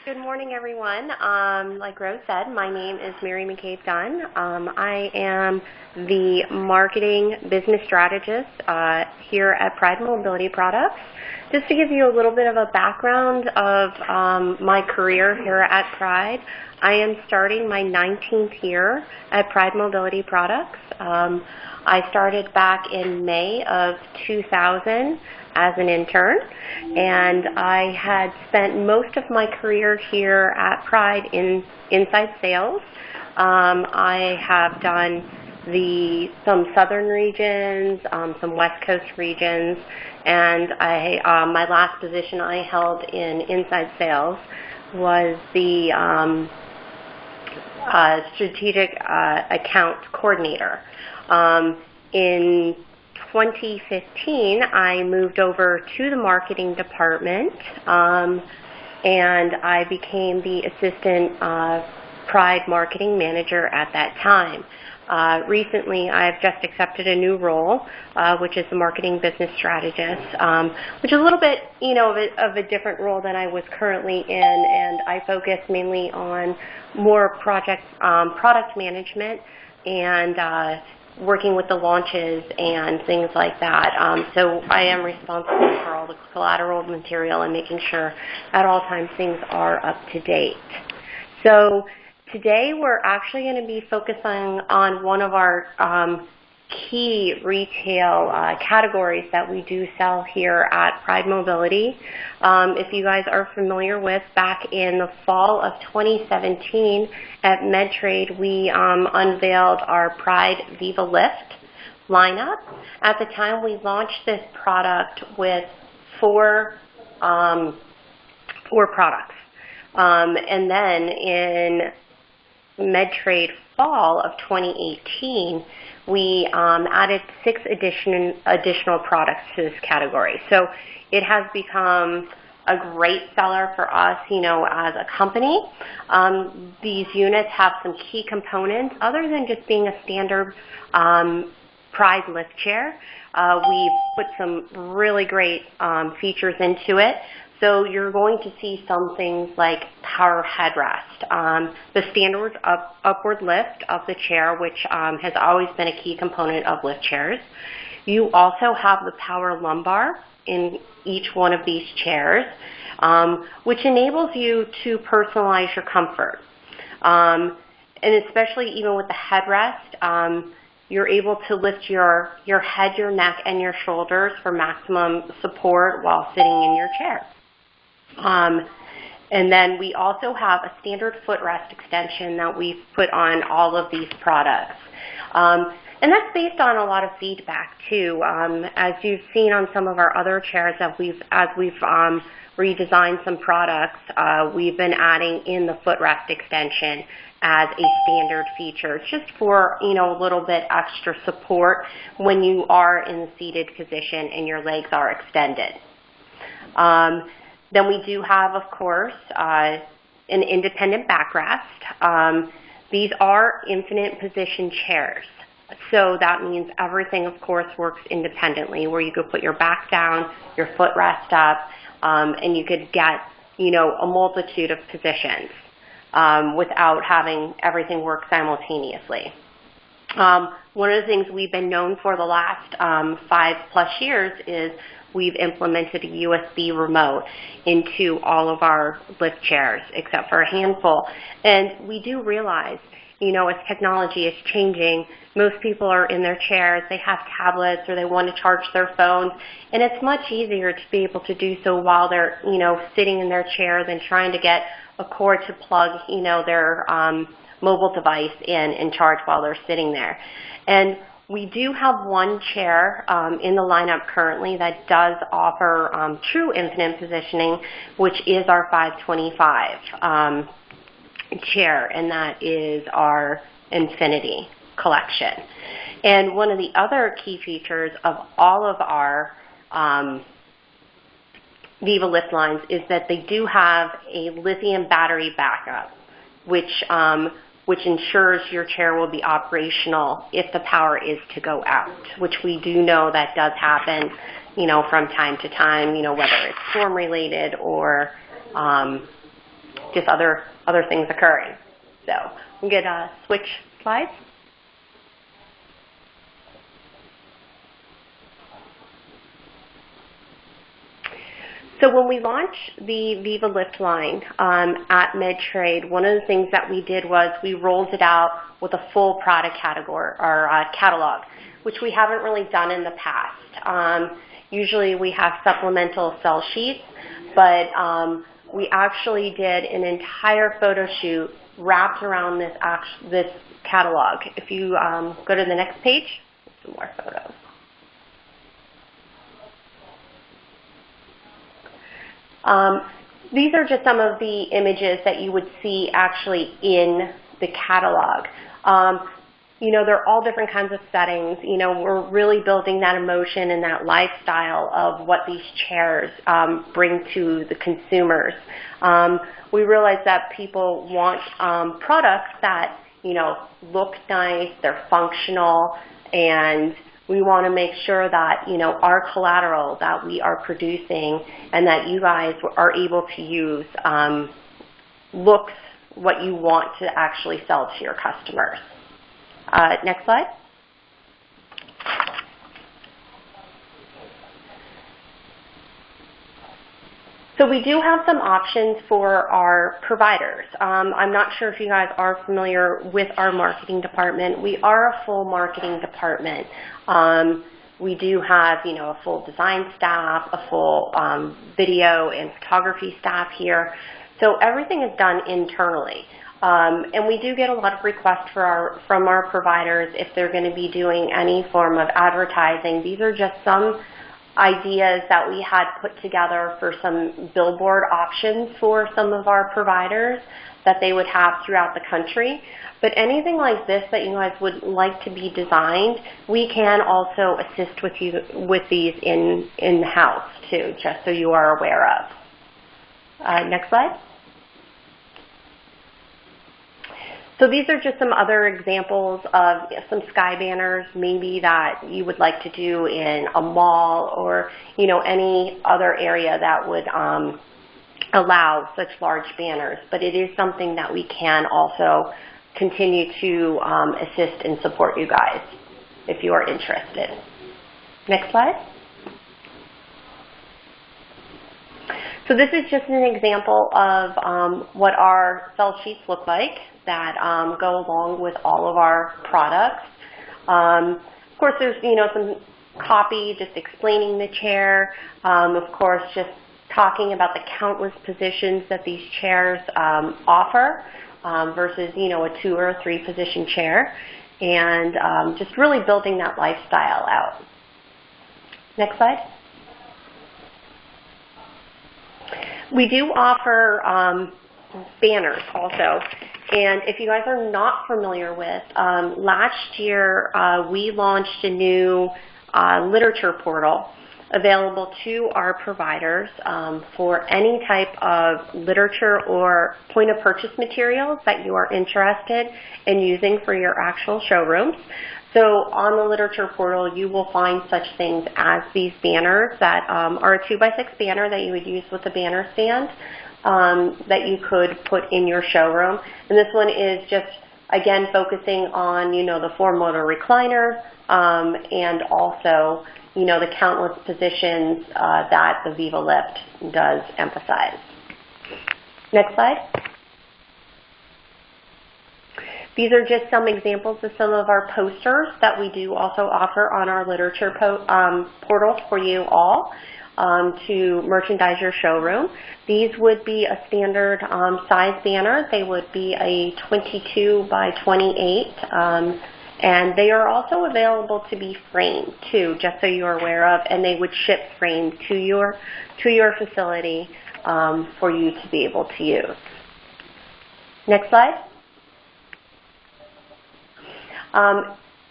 Good morning, everyone. Like Rose said, my name is Mary McCabe Dunn. I am the marketing business strategist here at Pride Mobility Products. Just to give you a little bit of a background of my career here at Pride, I am starting my 19th year at Pride Mobility Products. I started back in May of 2000 as an intern, and I had spent most of my career here at Pride in inside sales. I have done some southern regions, some west coast regions, and my last position I held in inside sales was the strategic account coordinator. In 2015, I moved over to the marketing department, and I became the assistant Pride marketing manager at that time. Recently, I've just accepted a new role, which is the marketing business strategist, which is a little bit, of a different role than I was currently in, and I focus mainly on more product management and working with the launches and things like that. So I am responsible for all the collateral material and making sure at all times things are up to date. So today we're actually going to be focusing on one of our key retail categories that we do sell here at Pride Mobility. If you guys are familiar with, back in the fall of 2017 at MedTrade, we unveiled our Pride VivaLIFT lineup. At the time, we launched this product with four products. And then in MedTrade fall of 2018, we added 6 additional products to this category. So it has become a great seller for us, as a company. These units have some key components other than just being a standard Pride lift chair. We put some really great features into it. So you're going to see some things like power headrest, the standard upward lift of the chair, which has always been a key component of lift chairs. You also have the power lumbar in each one of these chairs, which enables you to personalize your comfort. And especially even with the headrest, you're able to lift your head, your neck, and your shoulders for maximum support while sitting in your chair. And then we also have a standard footrest extension that we've put on all of these products. And that's based on a lot of feedback too. As you've seen on some of our other chairs that as we've redesigned some products, we've been adding in the footrest extension as a standard feature, just for a little bit extra support when you are in the seated position and your legs are extended. Then we do have, of course, an independent backrest. These are infinite position chairs. So that means everything, of course, works independently, where you could put your back down, your footrest up, and you could get, a multitude of positions without having everything work simultaneously. One of the things we've been known for the last 5+ years is we've implemented a USB remote into all of our lift chairs, except for a handful. And we do realize, as technology is changing, most people are in their chairs, they have tablets, or they want to charge their phones, and it's much easier to be able to do so while they're, sitting in their chair than trying to get a cord to plug, their mobile device in and charge while they're sitting there. And we do have one chair in the lineup currently that does offer true infinite positioning, which is our 525 chair, and that is our Infinity collection. And one of the other key features of all of our VivaLIFT lines is that they do have a lithium battery backup, which ensures your chair will be operational if the power is to go out, which we do know that does happen, from time to time, whether it's storm related or just other things occurring. So we could switch slides. So when we launched the VivaLIFT line at MedTrade, one of the things that we did was we rolled it out with a full product category or catalog, which we haven't really done in the past. Usually we have supplemental sell sheets, but we actually did an entire photo shoot wrapped around this catalog. If you go to the next page, some more photos. These are just some of the images that you would see actually in the catalog. You know, they're all different kinds of settings. You know, we're really building that emotion and that lifestyle of what these chairs bring to the consumers. We realize that people want products that, you know, look nice, they're functional, and we want to make sure that, you know, our collateral that we are producing and that you guys are able to use looks what you want to actually sell to your customers. Next slide. So we do have some options for our providers. I'm not sure if you guys are familiar with our marketing department. We are a full marketing department. We do have, you know, a full design staff, a full video and photography staff here. So everything is done internally. And we do get a lot of requests from our providers if they're going to be doing any form of advertising. These are just some ideas that we had put together for some billboard options for some of our providers that they would have throughout the country. But anything like this that you guys would like to be designed, we can also assist with you with these in-house too, just so you are aware of. Next slide. So these are just some other examples of some sky banners maybe that you would like to do in a mall or, you know, any other area that would allow such large banners. But it is something that we can also continue to assist and support you guys if you are interested. Next slide. So this is just an example of what our sell sheets look like that go along with all of our products. Of course, there's, you know, some copy just explaining the chair. Of course, just talking about the countless positions that these chairs offer versus, you know, a 2 or a 3 position chair, and just really building that lifestyle out. Next slide. We do offer banners also, and if you guys are not familiar with, last year we launched a new literature portal available to our providers for any type of literature or point of purchase materials that you are interested in using for your actual showrooms. So on the literature portal, you will find such things as these banners that are a 2x6 banner that you would use with a banner stand that you could put in your showroom. And this one is just, again, focusing on, you know, the 4-motor recliner and also, you know, the countless positions that the VivaLIFT does emphasize. Next slide. These are just some examples of some of our posters that we do also offer on our literature portal for you all to merchandise your showroom. These would be a standard size banner. They would be a 22 by 28, and they are also available to be framed too, just so you're aware of, and they would ship framed to your facility for you to be able to use. Next slide.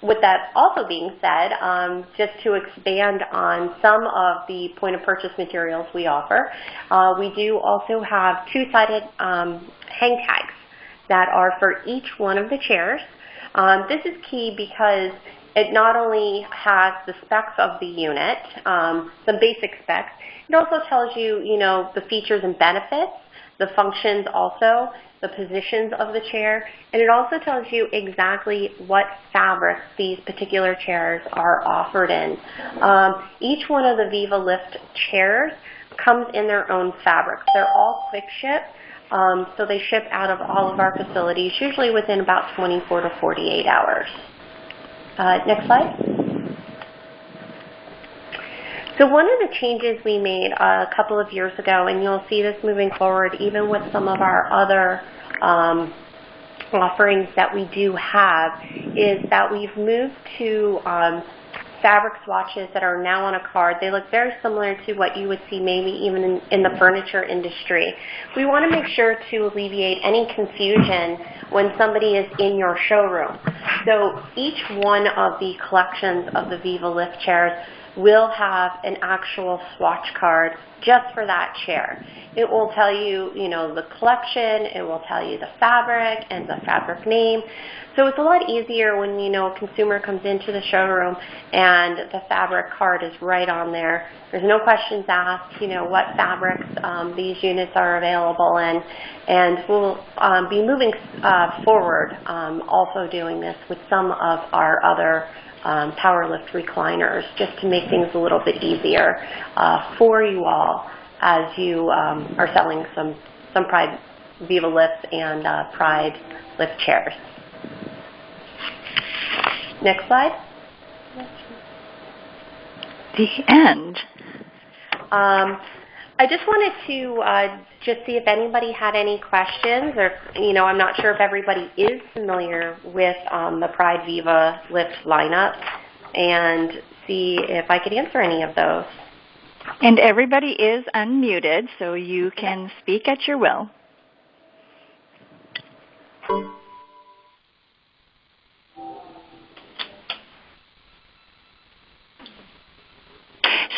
With that also being said, just to expand on some of the point of purchase materials we offer, we do also have 2-sided hang tags that are for each one of the chairs. This is key because it not only has the specs of the unit, the basic specs, it also tells you, you know, the features and benefits the functions also, the positions of the chair, and it also tells you exactly what fabrics these particular chairs are offered in. Each one of the VivaLIFT chairs comes in their own fabrics. They're all quick ship, so they ship out of all of our facilities, usually within about 24 to 48 hours. Next slide. So one of the changes we made a couple of years ago, and you'll see this moving forward even with some of our other offerings that we do have, is that we've moved to fabric swatches that are now on a card. They look very similar to what you would see maybe even in the furniture industry. We want to make sure to alleviate any confusion when somebody is in your showroom. So each one of the collections of the VivaLIFT chairs will have an actual swatch card just for that chair. It will tell you, the collection, it will tell you the fabric and the fabric name. So it's a lot easier when, a consumer comes into the showroom and the fabric card is right on there. There's no questions asked, what fabrics these units are available in. And we'll be moving forward also doing this with some of our other PowerLift recliners, just to make things a little bit easier for you all as you are selling some Pride VivaLift and Pride Lift chairs. Next slide. The end. I just wanted to just see if anybody had any questions, or I'm not sure if everybody is familiar with the Pride VivaLift lineup, and see if I could answer any of those. And everybody is unmuted, so you can speak at your will.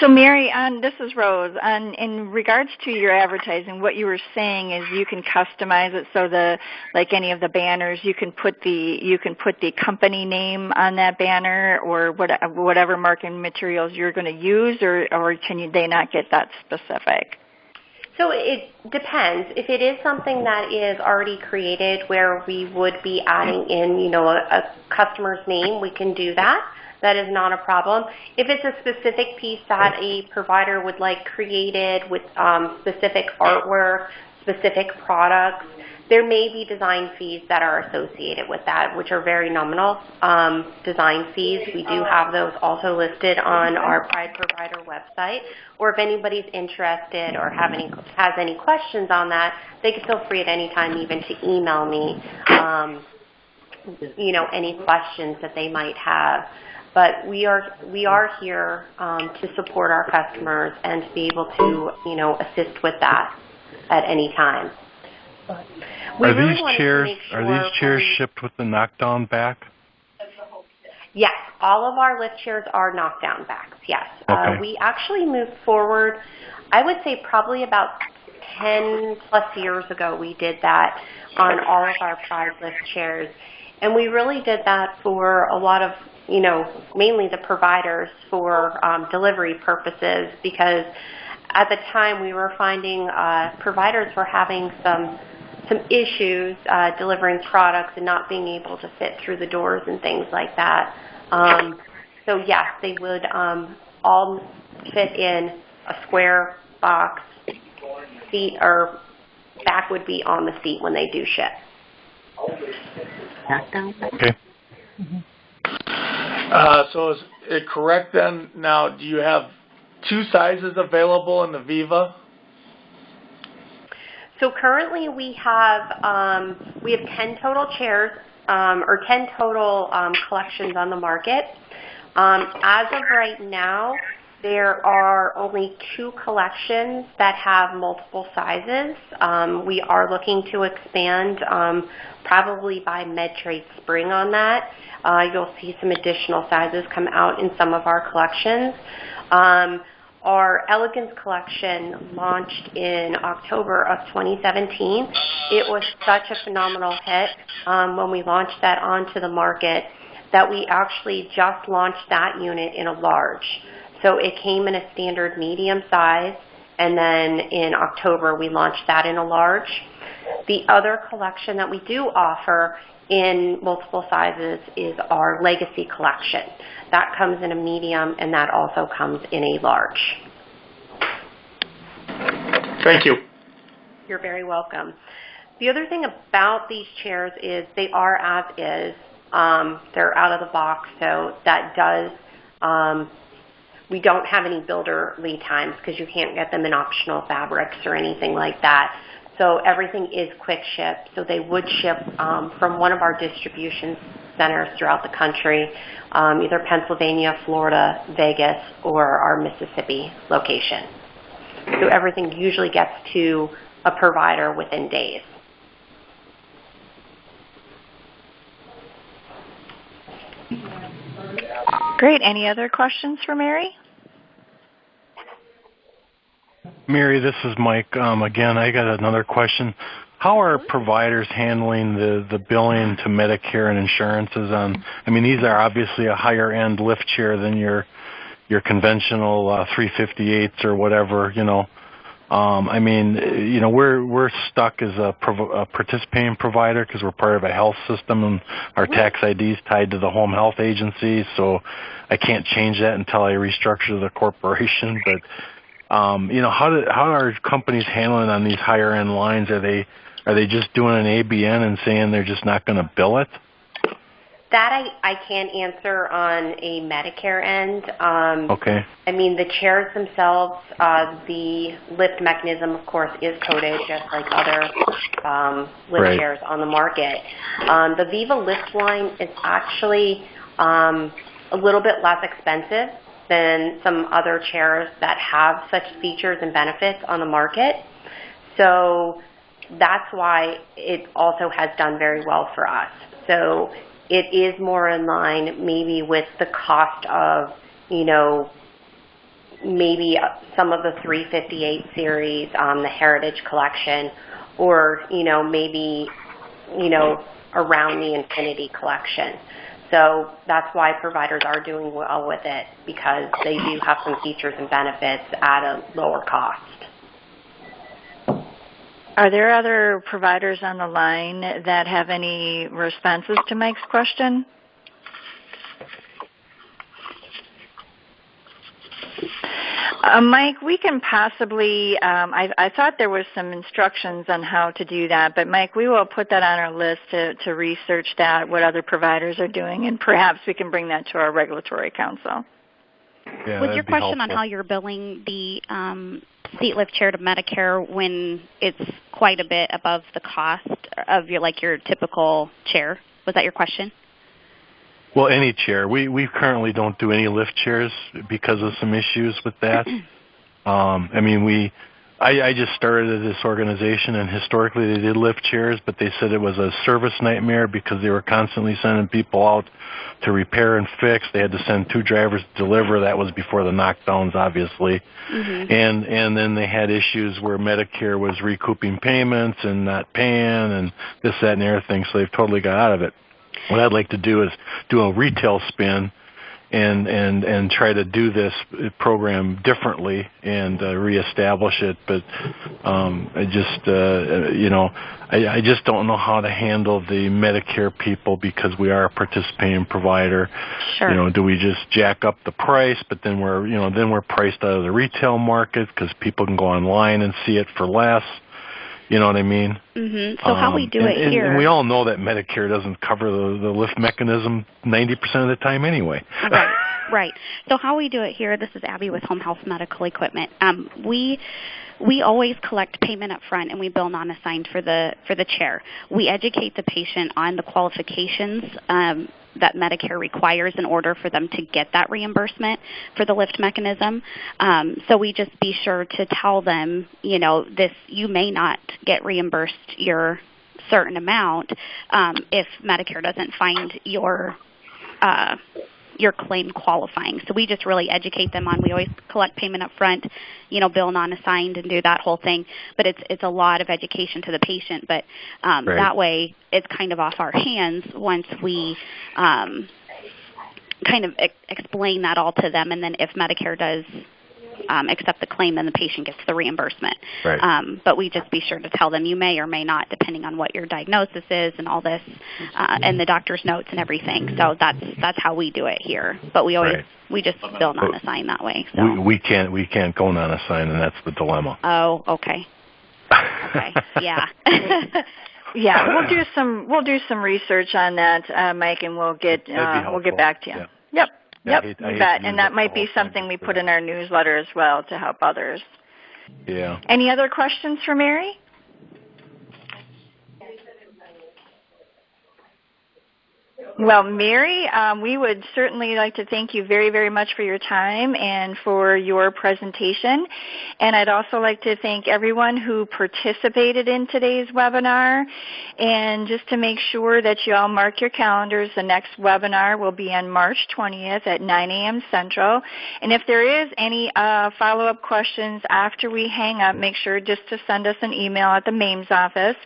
So Mary, this is Rose. In regards to your advertising, what you were saying is you can customize it so like any of the banners, you can put the company name on that banner, or whatever marketing materials you're going to use, or they not get that specific? So it depends. If it is something that is already created where we would be adding in, a customer's name, we can do that. That is not a problem. If it's a specific piece that a provider would like created with specific artwork, specific products, there may be design fees that are associated with that, which are very nominal design fees. We do have those also listed on our Pride provider website. Or if anybody's interested or has any questions on that, they can feel free at any time even to email me, any questions that they might have. But we are here to support our customers and to be able to, assist with that at any time. Are these chairs shipped with the knockdown back? Yes, all of our lift chairs are knockdown backs, yes. Okay. We actually moved forward, I would say probably about 10 plus years ago we did that on all of our Pride lift chairs. And we really did that for a lot of, mainly the providers for delivery purposes, because at the time we were finding providers were having some issues delivering products and not being able to fit through the doors and things like that. So yes, they would all fit in a square box. Seat or back would be on the seat when they do ship. Okay. So is it correct then? Now, do you have 2 sizes available in the Viva? So currently we have 10 total chairs or 10 total collections on the market. As of right now, there are only 2 collections that have multiple sizes. We are looking to expand probably by Medtrade spring on that. You'll see some additional sizes come out in some of our collections. Our Elegance collection launched in October of 2017. It was such a phenomenal hit when we launched that onto the market that we actually just launched that unit in a large. So it came in a standard medium size, and then in October we launched that in a large. The other collection that we do offer in multiple sizes is our Legacy collection. That comes in a medium, and that also comes in a large. Thank you. You're very welcome. The other thing about these chairs is they are as is. They're out of the box, so that does, we don't have any builder lead times because you can't get them in optional fabrics or anything like that. So everything is quick ship. So they would ship from one of our distribution centers throughout the country, either Pennsylvania, Florida, Vegas, or our Mississippi location. So everything usually gets to a provider within days. Great. Any other questions for Mary? Mary, this is Mike. Again, I got another question. How are providers handling the billing to Medicare and insurances on? I mean, these are obviously a higher end lift chair than your conventional 358s or whatever. I mean, we're stuck as a participating provider because we're part of a health system and our tax ID is tied to the home health agency. So I can't change that until I restructure the corporation. But how are companies handling on these higher end lines? Are they just doing an ABN and saying they're just not going to bill it? That I can't answer on a Medicare end. Okay. I mean, the chairs themselves, the lift mechanism, of course, is coded just like other lift chairs on the market. The VivaLIFT line is actually a little bit less expensive than some other chairs that have such features and benefits on the market. So that's why it also has done very well for us. So it is more in line maybe with the cost of, maybe some of the 358 series, the Heritage Collection, or, maybe, around the Infinity Collection. So that's why providers are doing well with it, because they do have some features and benefits at a lower cost. Are there other providers on the line that have any responses to Mike's question? Mike, we can possibly, I thought there was some instructions on how to do that, but Mike, we will put that on our list to research that, what other providers are doing, and perhaps we can bring that to our regulatory council. Yeah, was your question helpful on how you're billing the seat lift chair to Medicare when it's quite a bit above the cost of your typical chair? Was that your question? Well, any chair. We currently don't do any lift chairs because of some issues with that. I just started this organization, and historically they did lift chairs, but they said it was a service nightmare because they were constantly sending people out to repair and fix. They had to send 2 drivers to deliver. That was before the knockdowns, obviously. Mm-hmm. And then they had issues where Medicare was recouping payments and not paying and this, that, and the other thing, so they've totally got out of it. What I'd like to do is do a retail spin and try to do this program differently and reestablish it. But I just don't know how to handle the Medicare people because we are a participating provider. Sure. Do we just jack up the price? But then we're priced out of the retail market because people can go online and see it for less. You know what I mean? Mm-hmm. So how we do it here. And we all know that Medicare doesn't cover the lift mechanism 90% of the time anyway. Right. So how we do it here, this is Abby with Home Health Medical Equipment. We always collect payment up front and we bill non-assigned for the chair. We educate the patient on the qualifications that Medicare requires in order for them to get that reimbursement for the lift mechanism. So we just be sure to tell them, you may not get reimbursed your certain amount if Medicare doesn't find your claim qualifying. So we just really educate them on, we always collect payment up front, bill non-assigned and do that whole thing. But it's a lot of education to the patient. But right. That way it's kind of off our hands once we kind of explain that all to them. And then if Medicare does accept the claim, then the patient gets the reimbursement. Right. But we just be sure to tell them you may or may not, depending on what your diagnosis is and all this, and the doctor's notes and everything. So that's how we do it here. But we always we just bill non-assigned that way. So. We can't go non-assigned, and that's the dilemma. Oh, okay. Okay. Yeah. Yeah, we'll do some research on that, Mike, and we'll get back to you. Yeah. Yep. Yeah, Yep. You bet. And that might be something we put in our newsletter as well to help others. Yeah. Any other questions for Mary? Well, Mary, we would certainly like to thank you very, very much for your time and for your presentation. And I'd also like to thank everyone who participated in today's webinar. And just to make sure that you all mark your calendars, the next webinar will be on March 20th at 9 a.m. Central. And if there is any follow-up questions after we hang up, make sure just to send us an email at the MAMES office.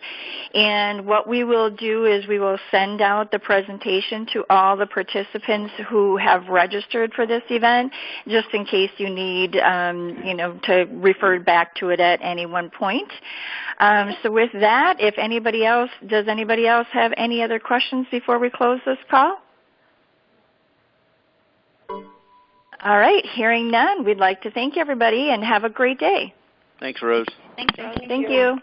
And what we will do is we will send out the presentation to all the participants who have registered for this event, just in case you need, to refer back to it at any one point. So with that, does anybody else have any other questions before we close this call? All right, hearing none, we'd like to thank everybody and have a great day. Thanks, Rose. Thanks, Rose. Thank you.